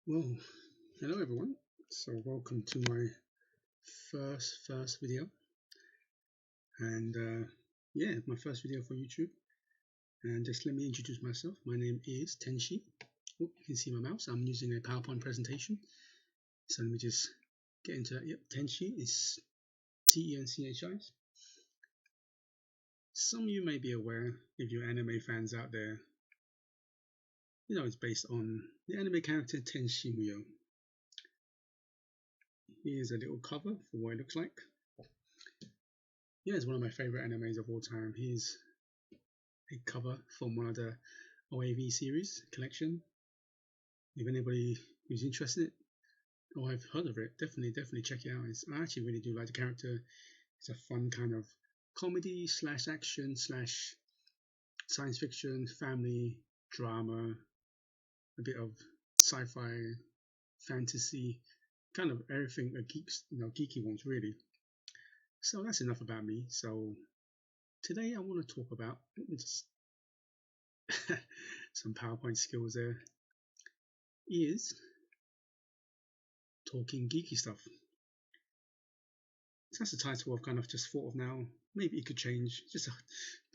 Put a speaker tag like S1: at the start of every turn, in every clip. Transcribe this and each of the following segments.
S1: Well, hello everyone. So welcome to my first video, and yeah, my first video for YouTube. And just let me introduce myself. My name is Tenshi. Oh, you can see my mouse. I'm using a PowerPoint presentation. So let me just get into that. Yep, Tenshi is Tenchi. Some of you may be aware, if you're anime fans out there, it's based on the anime character Tenshi Muyo. Here's a little cover for what it looks like. Yeah, it's one of my favorite animes of all time. He's a cover from one of the OAV series collection. If anybody who's interested or have heard of it, definitely check it out. I actually really do like the character. It's a fun kind of comedy slash action slash science fiction, family drama, a bit of sci-fi, fantasy, kind of everything a geeky wants really. So that's enough about me. So today I want to talk about some PowerPoint skills there. Is talking geeky stuff. So that's the title I've kind of just thought of now. Maybe it could change, just a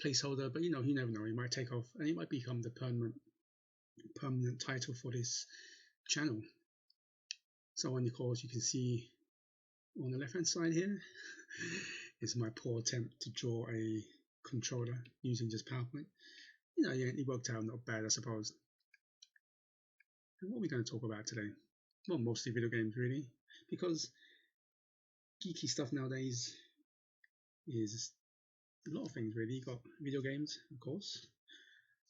S1: placeholder, but you never know. It might take off and it might become the permanent title for this channel. So on the course, you can see on the left hand side here is my poor attempt to draw a controller using just PowerPoint. Yeah, it worked out not bad, I suppose. And what are we going to talk about today? Well, mostly video games, really, because geeky stuff nowadays is a lot of things, really. You got video games, of course.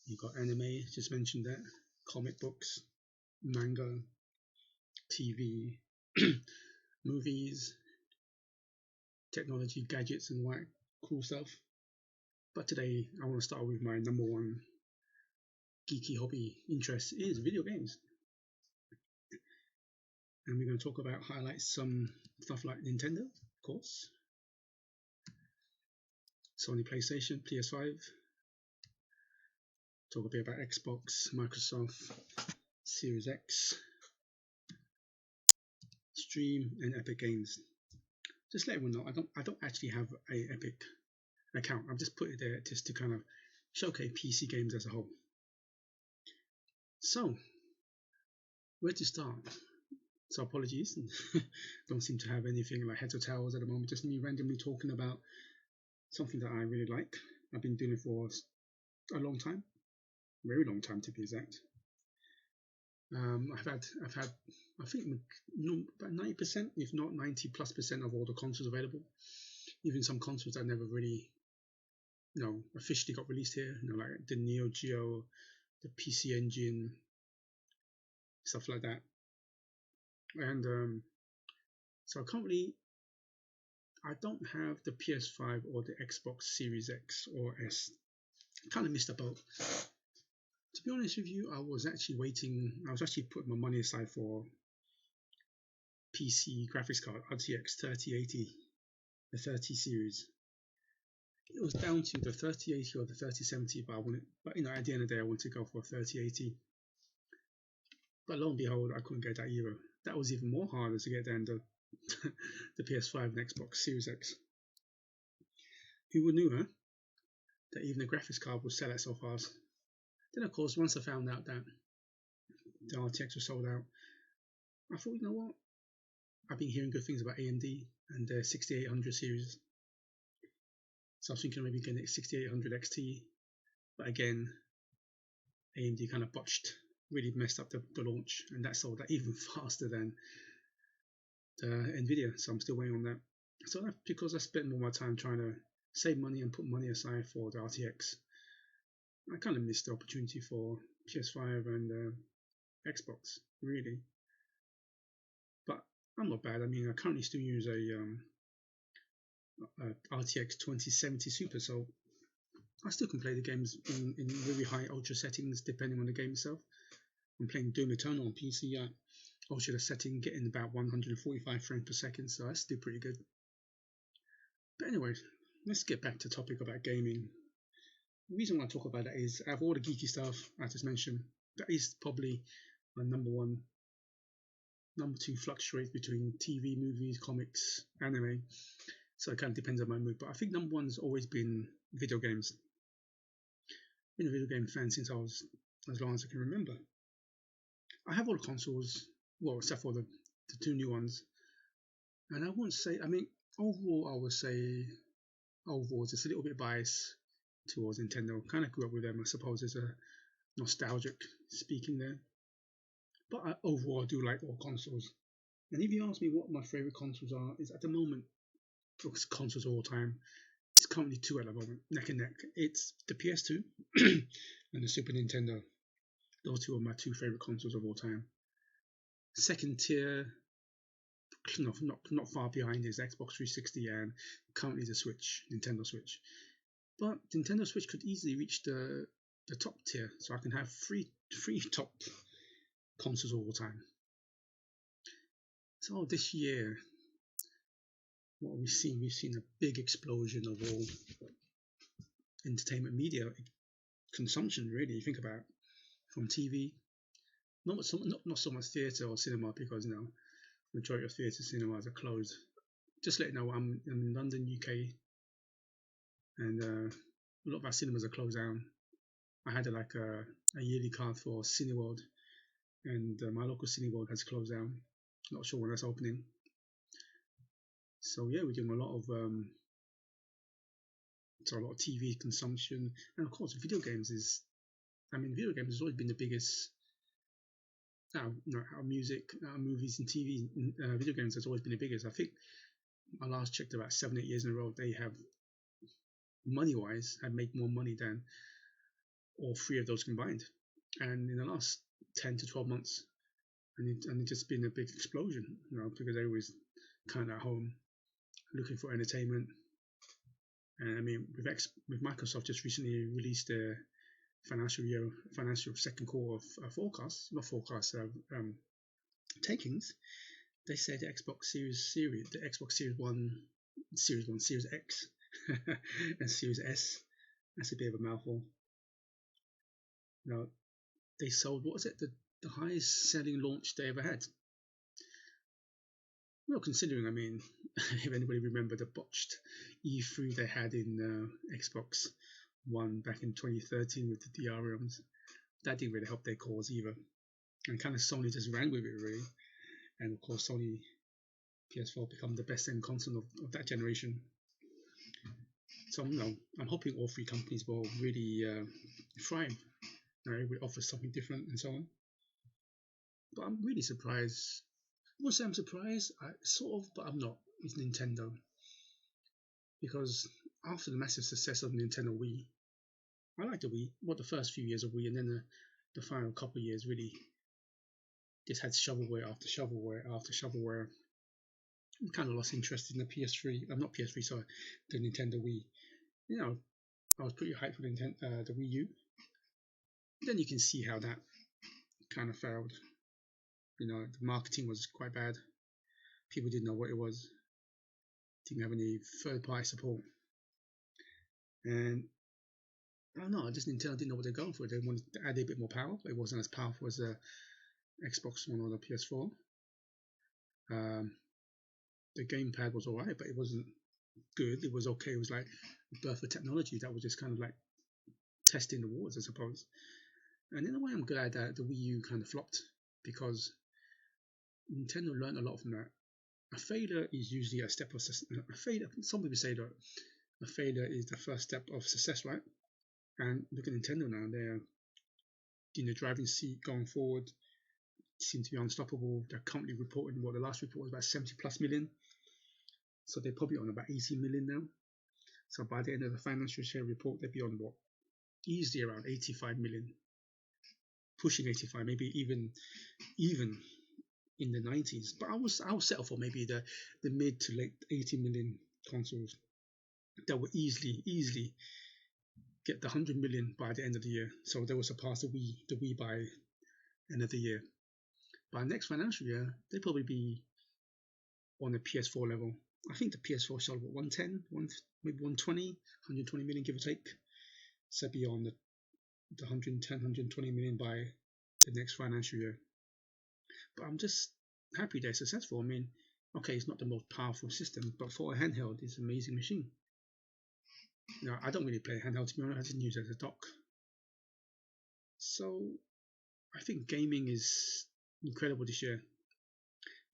S1: You got anime, just mentioned that, comic books, manga, TV, movies, technology, gadgets, and white cool stuff. But today, I want to start with my number one geeky hobby interest is video games. And we're going to talk about highlight some stuff like Nintendo, of course, Sony PlayStation, PS5, talk a bit about Xbox, Microsoft, Series X, Stream, and Epic Games. Just let everyone know, I don't actually have a Epic account. I've just put it there just to kind of showcase PC games as a whole. So, where to start? So apologies, don't seem to have anything like heads or tails at the moment. Just me randomly talking about something that I really like. I've been doing it for a long time, very long time to be exact. I've had, I think about 90%, if not 90+% of all the consoles available. Even some consoles that never really, officially got released here. Like the Neo Geo, the PC Engine, stuff like that. And so currently, I don't have the PS5 or the Xbox Series X or S. Kind of missed the boat. To be honest with you, I was actually putting my money aside for PC graphics card RTX 3080, the 30 series. It was down to the 3080 or the 3070, but at the end of the day, I wanted to go for a 3080. But lo and behold, I couldn't get that either. That was even more harder to get than the PS5 and Xbox Series X. Who would knew, huh? That even the graphics card would sell out so fast. Then, of course, once I found out that the RTX was sold out, I thought, you know what? I've been hearing good things about AMD and their 6800 series. So I was thinking maybe getting 6800 XT. But again, AMD kind of really messed up the launch, and that sold out even faster than the Nvidia. So I'm still waiting on that. So that's because I spent more of my time trying to save money and put money aside for the RTX. I kind of missed the opportunity for PS5 and Xbox, really. But I'm not bad. I mean, I currently still use a RTX 2070 Super, so I still can play the games in really high ultra settings depending on the game itself. I'm playing Doom Eternal on PC at ultra setting, getting about 145 frames per second, so that's still pretty good. But anyway, let's get back to the topic about gaming. The reason why I talk about that is, out of all the geeky stuff I just mentioned, that is probably my number one Number 2 fluctuates between TV, movies, comics, anime. So it kind of depends on my mood. But I think number 1 has always been video games. Been a video game fan since I was as long as I can remember. I have all the consoles, well, except for the 2 new ones. And I wouldn't say, I mean, overall, I would say overall it's a little bit biased towards Nintendo. Kind of grew up with them, I suppose. There's a nostalgic speaking there. But overall, I do like all consoles. And if you ask me what my favorite consoles are, is at the moment, for consoles all time, it's currently 2 at the moment, neck and neck. It's the PS2 and the Super Nintendo. Those 2 are my 2 favorite consoles of all time. Second tier, not far behind, is Xbox 360 and currently the Switch, Nintendo Switch. But Nintendo Switch could easily reach the top tier, so I can have three top consoles all the time. So this year, what we've seen a big explosion of all entertainment media consumption. Really, you think about it, from TV, not so much theatre or cinema, because majority of theatre cinemas are closed. Just let you know, I'm in London, UK, and a lot of our cinemas are closed down. I had a yearly card for Cineworld, and my local Cineworld has closed down. Not sure when that's opening. So yeah, we're doing a lot of TV consumption, and of course, video games has always been the biggest. Our music, our movies, and TV, video games has always been the biggest. I think I last checked about 7-8 years in a row. They have, money-wise, have made more money than all 3 of those combined. And in the last 10 to 12 months, and it's just been a big explosion, because they're always kind of at home looking for entertainment. And I mean, with Microsoft just recently released their financial second quarter takings. They say the Xbox Series One, Series X, and Series S. That's a bit of a mouthful. They sold, what was it, the highest selling launch they ever had. Well, considering, I mean, if anybody remember the botched E3 they had in Xbox One back in 2013 with the DRMs, that didn't really help their cause either. And kind of Sony just ran with it, really. And of course, Sony PS4 become the best-selling console of that generation. So I'm hoping all 3 companies will really thrive. We offer something different and so on. But I'm really surprised. I won't say I'm surprised, sort of, but I'm not. It's Nintendo. Because after the massive success of Nintendo Wii, I like the Wii. The first few years of Wii, and then the final couple of years really just had shovelware after shovelware after shovelware. I kind of lost interest in the PS3. I'm not PS3, sorry, the Nintendo Wii. I was pretty hyped for the Wii U. Then you can see how that kind of failed. The marketing was quite bad. People didn't know what it was. Didn't have any third-party support. And I don't know, Nintendo didn't know what they're going for. They wanted to add a bit more power, but it wasn't as powerful as the Xbox One or the PS4. The gamepad was alright, but it wasn't good. It was okay. It was like a birth of technology that was just kind of like testing the waters, I suppose. And in a way, I'm glad that the Wii U kind of flopped, because Nintendo learned a lot from that. A failure is usually a step of a failure. Some people say that a failure is the first step of success, right? And look at Nintendo now; they're in the driving seat going forward. Seem to be unstoppable. They're currently reporting, the last report was about 70+ million. So they're probably on about 80 million now. So by the end of the financial share report, they'll be on easily around 85 million, pushing 85, maybe even in the 90s. But I'll settle for maybe the mid to late 80 million consoles that will easily get the 100 million by the end of the year. So they will surpass the Wii by end of the year. By next financial year, they'll probably be on the PS4 level. I think the PS4 sold 110, maybe 120, 120 million, give or take. So be on the 110, 120 million by the next financial year. But I'm just happy they're successful. I mean, okay, it's not the most powerful system, but for a handheld, it's an amazing machine. Now, I don't really play handheld, to be honest. I just use it as a dock. So I think gaming is incredible this year.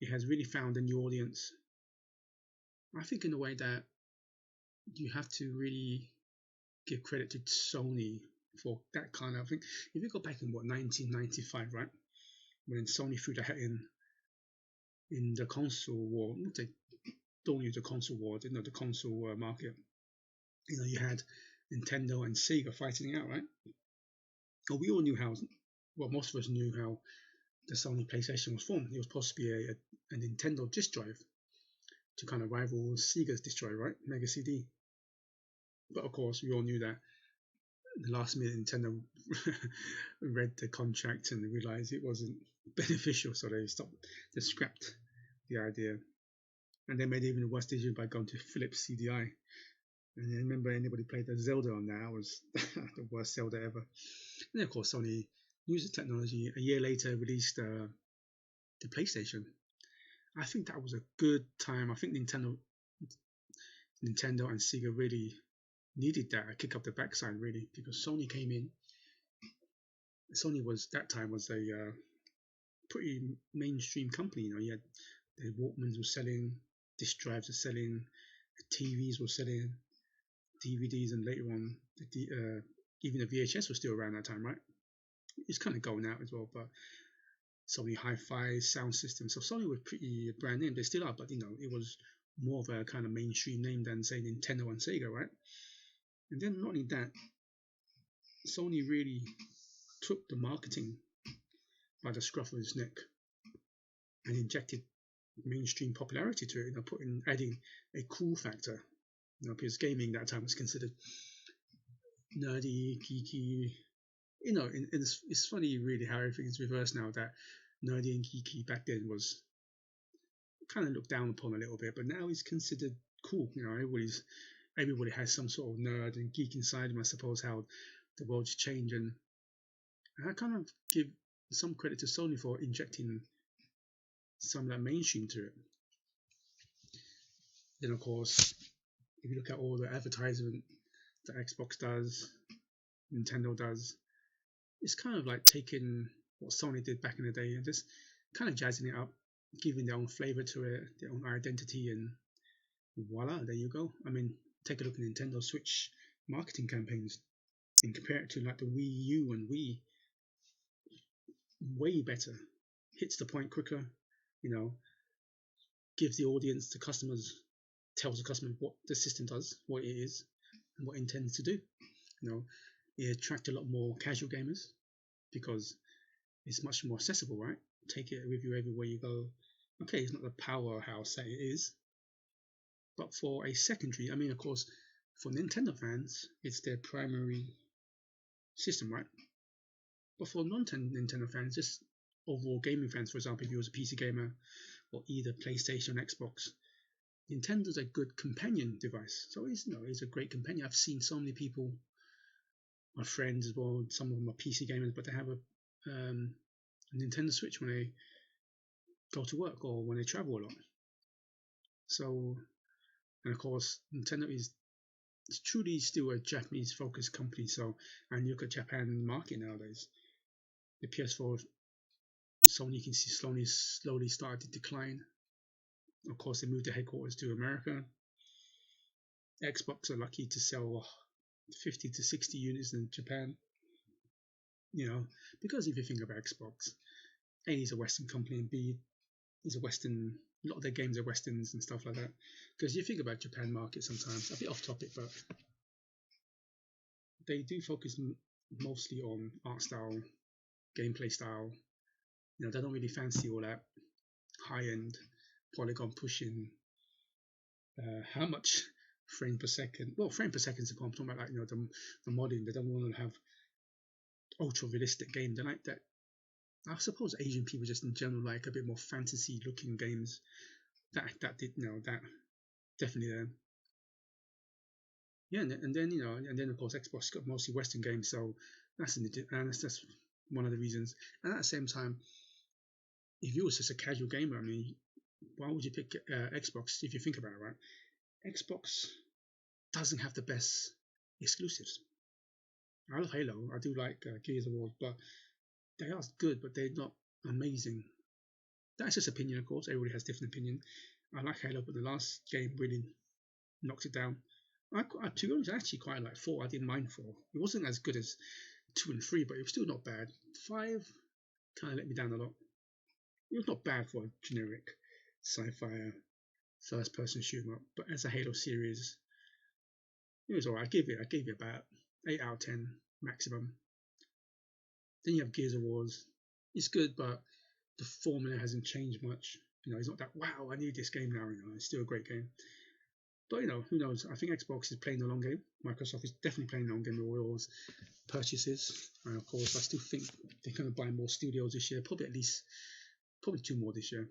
S1: It has really found a new audience. I think in a way that you have to really give credit to Sony for that kind of thing. If you go back in 1995, right, when Sony threw their hat in the console war, they don't use the console war, the console market. You had Nintendo and Sega fighting it out, right? Well, we all knew how. Well, most of us knew how the Sony PlayStation was formed. It was supposed to be a Nintendo disk drive to kind of rival Sega's disk drive, right? Mega CD. But of course, we all knew that the last minute Nintendo read the contract and realized it wasn't beneficial, so they scrapped the idea. And they made even a worse decision by going to Philips CDI. And I remember anybody played the Zelda on that, was the worst Zelda ever. And then, of course, Sony used the technology. A year later, released the PlayStation. I think that was a good time. I think Nintendo and Sega really needed that, a kick up the backside, really, because Sony came in. Sony was a pretty mainstream company. You had the Walkmans were selling, disk drives were selling, TVs were selling, DVDs, and later on, even the VHS was still around that time, right? It's kind of going out as well, but Sony hi-fi sound system. So Sony was pretty brand name. They still are, but it was more of a kind of mainstream name than say Nintendo and Sega, right? And then not only that, Sony really took the marketing by the scruff of its neck and injected mainstream popularity to it, adding a cool factor. Because gaming that time was considered nerdy, geeky. It's funny really how everything is reversed now. That nerdy and geeky back then was kind of looked down upon a little bit, but now it's considered cool. Everybody has some sort of nerd and geek inside them. I suppose how the world's changed, and I kind of give some credit to Sony for injecting some of that mainstream to it. Then, of course, if you look at all the advertisement that Xbox does, Nintendo does, it's kind of like taking what Sony did back in the day and just kind of jazzing it up, giving their own flavor to it, their own identity, and voila, there you go. I mean, take a look at Nintendo Switch marketing campaigns and compare it to like the Wii U and Wii. Way better, hits the point quicker, gives the audience, the customers, tells the customer what the system does, what it is, and what it intends to do. It attracts a lot more casual gamers because it's much more accessible, right? Take it with you everywhere you go. Okay, it's not the powerhouse that it is, but for a secondary, I mean, of course, for Nintendo fans, it's their primary system, right? But for non-Nintendo fans, just overall gaming fans, for example, if you was a PC gamer or either PlayStation or Xbox, Nintendo's a good companion device. So it's a great companion. I've seen so many people, my friends as well, some of them are PC gamers, but they have a Nintendo Switch when they go to work or when they travel a lot. So, and of course, Nintendo is truly still a Japanese-focused company. So, and you look at Japan market nowadays, the PS4, Sony, you can see slowly started to decline. Of course, they moved their headquarters to America. Xbox are lucky to sell 50 to 60 units in Japan. Because if you think about Xbox, A, is a Western company, and B, is a Western. A lot of their games are Westerns and stuff like that. Because you think about Japan market sometimes, a bit off topic, but they do focus mostly on art style, gameplay style. They don't really fancy all that high-end polygon pushing. How much frame per second? Well, frame per second is a problem. I'm talking about the modding. They don't want to have ultra realistic games. They like that. I suppose Asian people just in general like a bit more fantasy looking games. That definitely there. Yeah, and then of course Xbox got mostly Western games, so that's one of the reasons. And at the same time, if you was just a casual gamer, I mean, why would you pick Xbox if you think about it, right? Xbox doesn't have the best exclusives. I love Halo. I do like Gears of War, but they are good, but they're not amazing. That's just opinion, of course. Everybody has different opinion. I like Halo, but the last game really knocked it down. To be honest, I actually quite like 4. I didn't mind 4. It wasn't as good as 2 and 3, but it was still not bad. 5 kind of let me down a lot. It was not bad for a generic sci-fi first-person shooter, but as a Halo series, it was alright. I gave it about 8 out of 10 maximum. Then you have Gears of Wars. It's good, but the formula hasn't changed much. It's not that wow, I need this game now. It's still a great game. But who knows? I think Xbox is playing the long game. Microsoft is definitely playing the long game with all those purchases. And of course, I still think they're going to buy more studios this year. Probably 2 more this year.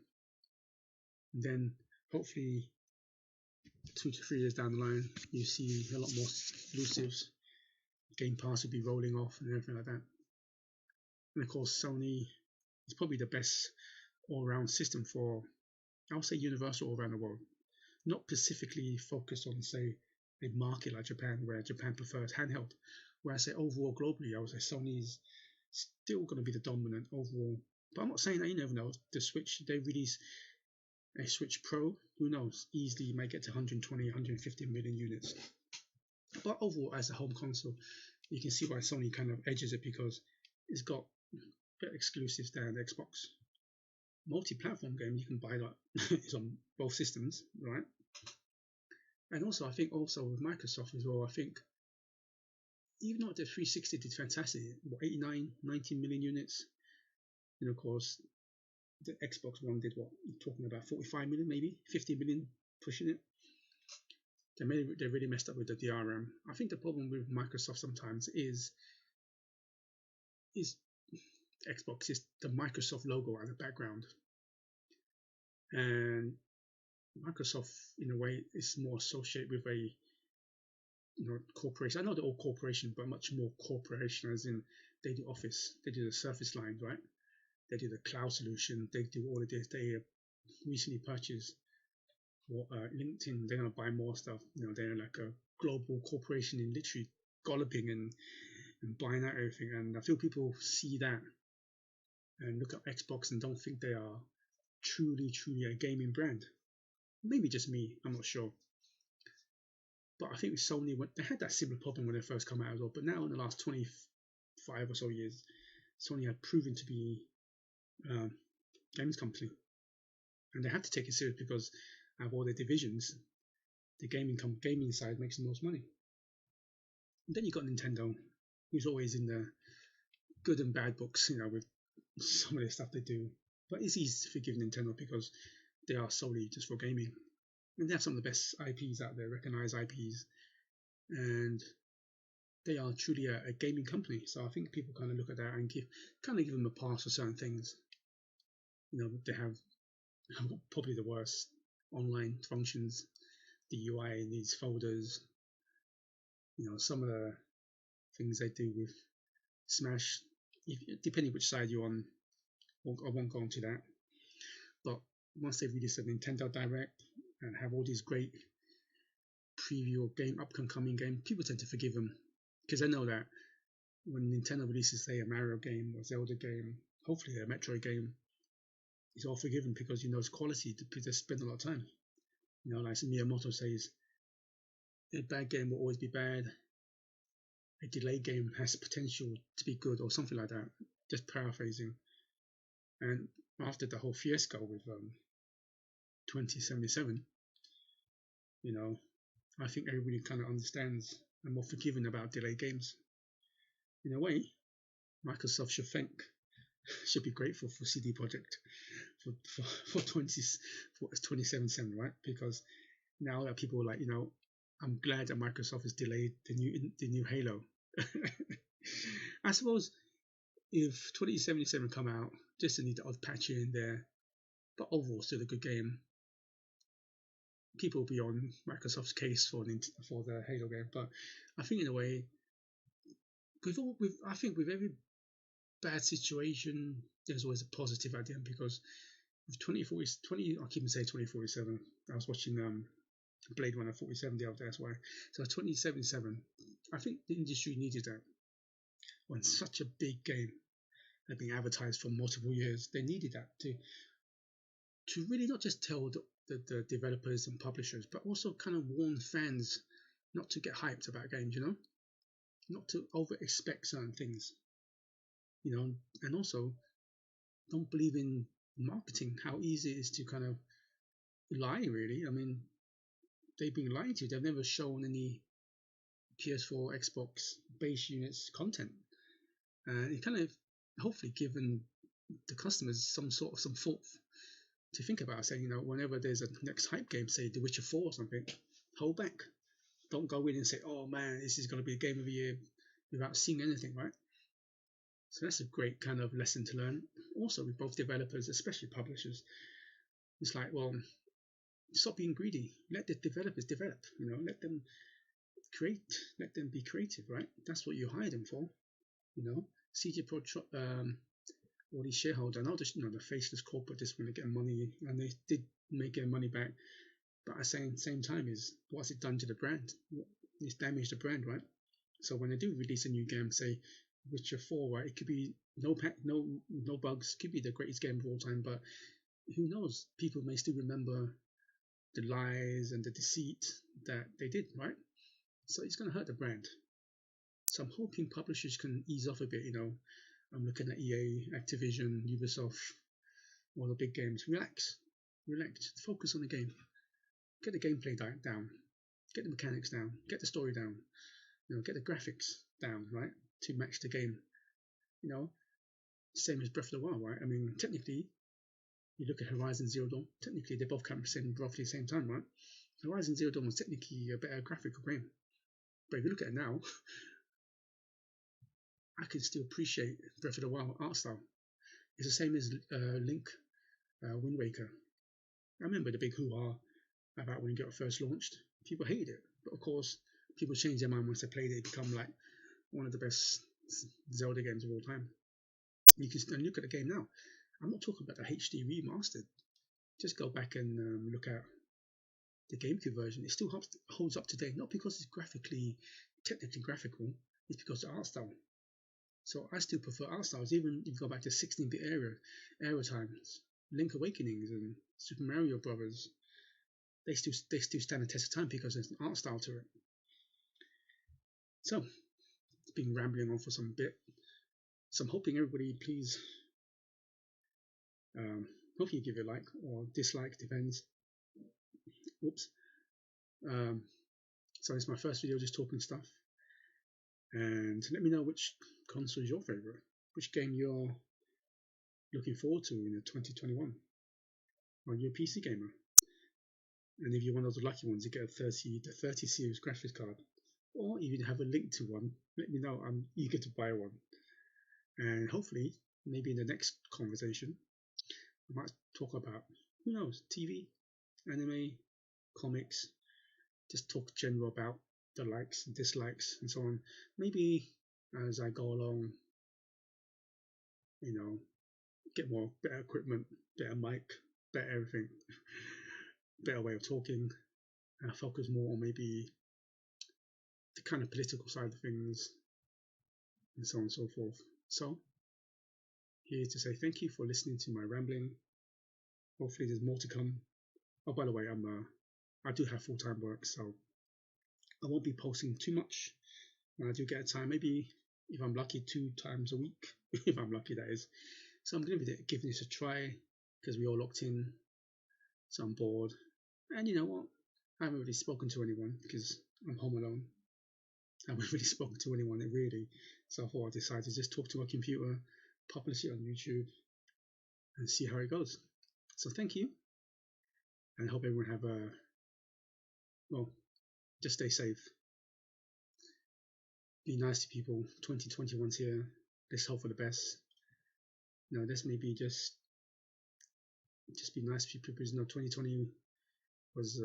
S1: And then hopefully 2 to 3 years down the line, you see a lot more exclusives. Game Pass will be rolling off and everything like that. And of course, Sony is probably the best all-round system for, I would say, universal all around the world. Not specifically focused on, say, a market like Japan, where Japan prefers handheld. Where I say overall globally, I would say Sony is still going to be the dominant overall. But I'm not saying that, you never know. The Switch, they release a Switch Pro, who knows, easily might get to 120, 150 million units. But overall, as a home console, you can see why Sony kind of edges it, because it's got better exclusives than the Xbox. Multi-platform game, you can buy that is on both systems, right? And also, I think also with Microsoft as well, I think even though the 360 did fantastic, 89, 90 million units, of course, the Xbox One did what? Talking about 45 million, maybe 50 million, pushing it. They really messed up with the DRM. I think the problem with Microsoft sometimes is Xbox is the Microsoft logo at the background, and Microsoft in a way is more associated with a corporation. I know they're all corporation, but much more corporation, as in they do Office, they do the Surface line, right? They do the cloud solution, they do all of this. They recently purchased LinkedIn. They're gonna buy more stuff. They're like a global corporation in literally galloping and buying out everything. And I feel people see that and look at Xbox and don't think they are truly a gaming brand. Maybe just me, I'm not sure. But I think with Sony, they had that similar problem when they first come out as well. But now in the last 25 or so years, Sony had proven to be a games company, and they had to take it serious because out of all their divisions, the gaming side makes the most money. And then you got Nintendo, who's always in the good and bad books, with some of the stuff they do. But it's easy to forgive Nintendo because they are solely just for gaming. And they have some of the best IPs out there, recognized IPs. And they are truly a gaming company. So I think people kind of look at that and give them a pass for certain things. They have probably the worst online functions, the UI in these folders. Some of the things they do with Smash, depending which side you're on, I won't go into that. But once they release a Nintendo Direct and have all these great preview of upcoming game, people tend to forgive them because they know that when Nintendo releases, say, a Mario game or Zelda game, hopefully a Metroid game, it's all forgiven because it's quality. They spend a lot of time. Like Miyamoto says, a bad game will always be bad. A delayed game has potential to be good, or something like that. Just paraphrasing. And after the whole fiasco with 2077, I think everybody kind of understands and more forgiving about delayed games. In a way, Microsoft should be grateful for CD Projekt for 2077, right? Because now that people are like, I'm glad that Microsoft has delayed the new Halo. I suppose if 2077 come out, just to need the odd patch here and there, but overall still a good game. People will be on Microsoft's case for the Halo game, but I think in a way, with every bad situation, there's always a positive at the end, because with 2040, I keep on saying 2047. I was watching Blade Runner 47 the other day, that's why. So 2077, I think the industry needed that. When such a big game had been advertised for multiple years, they needed that to really not just tell the developers and publishers, but also kind of warn fans not to get hyped about games, not to over expect certain things, and also don't believe in marketing, how easy it is to kind of lie, really. I mean, they've been lying to you. They've never shown any PS4, Xbox base units content. And it kind of hopefully given the customers some thought to think about, saying, whenever there's a next hype game, say The Witcher 4 or something, hold back. Don't go in and say, oh man, this is going to be a game of the year, without seeing anything, right? So that's a great kind of lesson to learn. Also, with both developers, especially publishers, it's like, well, stop being greedy. Let the developers develop. Let them create. Let them be creative, right? That's what you hire them for. CJ Pro, all these shareholders, I know the faceless corporate just want to get money, and they did make their money back. But at the same time, is what's it done to the brand? It's damaged the brand, right? So when they do release a new game, say Witcher 4, right, it could be no bugs, could be the greatest game of all time, but who knows? People may still remember the lies and the deceit that they did, right? So it's going to hurt the brand. So I'm hoping publishers can ease off a bit. I'm looking at EA, Activision, Ubisoft, all the big games. Relax, focus on the game. Get the gameplay down, get the mechanics down, get the story down, get the graphics down, right, to match the game. Same as Breath of the Wild, right? I mean, technically, you look at Horizon Zero Dawn, technically they both come roughly the same time, right? Horizon Zero Dawn was technically a better graphical game. But if you look at it now, I can still appreciate Breath of the Wild art style. It's the same as Link, Wind Waker. I remember the big hoo-ha about when it first launched. People hated it, but of course, people changed their mind once they played it. It became like one of the best Zelda games of all time. You can look at the game now. I'm not talking about the HD remastered. Just go back and look at the GameCube version. It still holds up today, not because it's technically graphical. It's because of the art style. So I still prefer art styles, even if you go back to 16-bit era times. Link Awakenings and Super Mario Brothers, they still stand the test of time because there's an art style to it. So it's been rambling on for some bit. So I'm hoping everybody, please, hopefully you give it a like or dislike, depends. Whoops. So it's my first video just talking stuff. And let me know which console is your favorite, which game you're looking forward to in 2021. Are you a PC gamer? And if you're one of the lucky ones, you get the 30 series graphics card, or even have a link to one, let me know. I'm eager to buy one. And hopefully, maybe in the next conversation, I might talk about, who knows, TV, anime, comics, just talk general about the likes and dislikes and so on. Maybe as I go along, get better equipment, better mic, better everything, better way of talking, and focus more on maybe the kind of political side of things, and so on and so forth. So, here to say thank you for listening to my rambling. Hopefully there's more to come. Oh, by the way, I do have full-time work, so I won't be posting too much when I do get a time. Maybe, if I'm lucky, 2 times a week, if I'm lucky, that is. So I'm going to be giving this a try, because we're all locked in, so I'm bored. And you know what? I haven't really spoken to anyone, because I'm home alone. I haven't really spoken to anyone, really. So I thought I'd decide to just talk to my computer, publish it on YouTube, and see how it goes. So thank you, and I hope everyone have just stay safe. Be nice to people. 2021's here. Let's hope for the best. This maybe just be nice to people, because 2020 was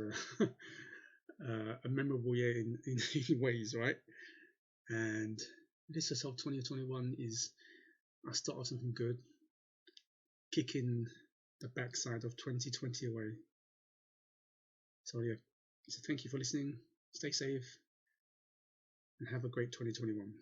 S1: a memorable year in ways, right? And let's just hope 2021 is I started something good, kicking the backside of 2020 away. So yeah, so thank you for listening. Stay safe and have a great 2021.